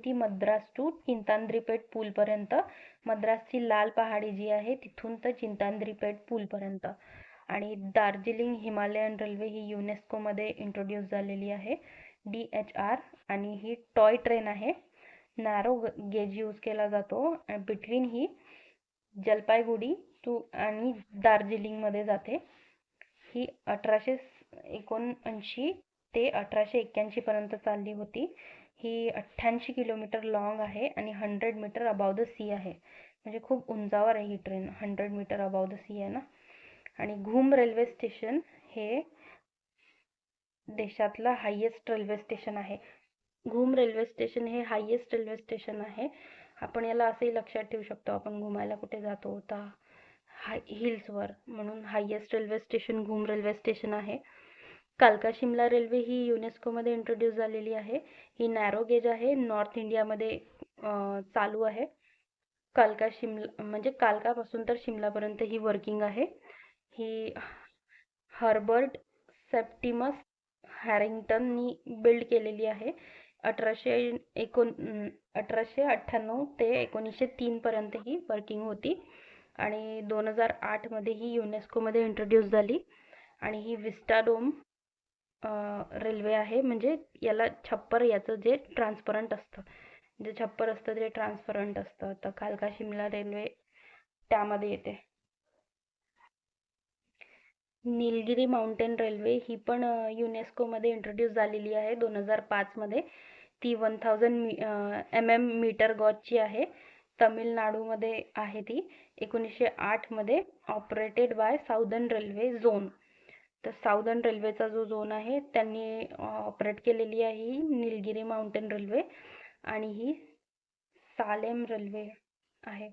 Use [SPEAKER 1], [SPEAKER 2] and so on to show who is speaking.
[SPEAKER 1] ती मद्रास टू चिंताद्रीपेट पूलपर्यंत, मद्रासची लाल पहाडी जी आहे तिथून तर चिंताद्रीपेट पूलपर्यंत. आणि दार्जिलिंग हिमालयन रेल्वे ही युनेस्कोमध्ये इंट्रोड्यूस झालेली आहे, DHR. आणि ही टॉय ट्रेन आहे, नॅरो गेज यूज केला जातो, बिटवीन ही जलपाईगुडी टू आणि दार्जिलिंगमध्ये जाते. ही 1879 ते 1881 पर्यंत चालली होती. ही 88 किलोमीटर लॉंग आहे आणि 100 मीटर अबाव द सी आहे, म्हणजे खूप उंचावर आहे ही train, 100 metre above the sea आहे ना. आणि घूम रेल्वे स्टेशन हे देशातलं हायेस्ट रेल्वे स्टेशन आहे. घूम रेल्वे स्टेशन हे हायेस्ट रेल्वे स्टेशन आहे. आपण याला असंही लक्षात ठेवू शकतो, आपण घुमायला कुठे जातो तर हिल्सवर, म्हणून हायेस्ट रेल्वे स्टेशन घूम रेल्वे स्टेशन आहे. कालका शिमला रेल्वे ही युनेस्कोमध्ये इंट्रोड्यूस झालेली आहे. ही नॅरो गेज आहे, नॉर्थ इंडियामध्ये चालू आहे. कालका शिमला म्हणजे कालकापासून तर शिमलापर्यंत ही वर्किंग आहे. ही हर्बर्ट सेप्टिमस हॅरिंग्टननी बिल्ड केलेली आहे. 1898 ते 1903 पर्यंत ही वर्किंग होती आणि 2008 मध्ये ही युनेस्कोमध्ये इंट्रोड्यूस झाली. आणि ही विस्टाडोम रेल्वे आहे, म्हणजे याला छप्पर, याचं जे ट्रान्सपरंट असतं, जे छप्पर असतं ते ट्रान्सपरंट असतं, तर कालका शिमला रेल्वे त्यामध्ये येते. नीलगिरी माउंटेन रेल्वे ही पण युनेस्कोमध्ये इंट्रोड्यूस झालेली आहे 2005 मध्ये. ती 1000 mm मीटर गॉजची आहे. तमिळनाडूमध्ये आहे ती. 1908 मध्ये operated by southern railway zone. तर साऊदर्न रेल्वेचा जो झोन आहे त्यांनी ऑपरेट केलेली आहे ही नीलगिरी माउंटेन रेल्वे. आणि ही सालेम रेल्वे आहे.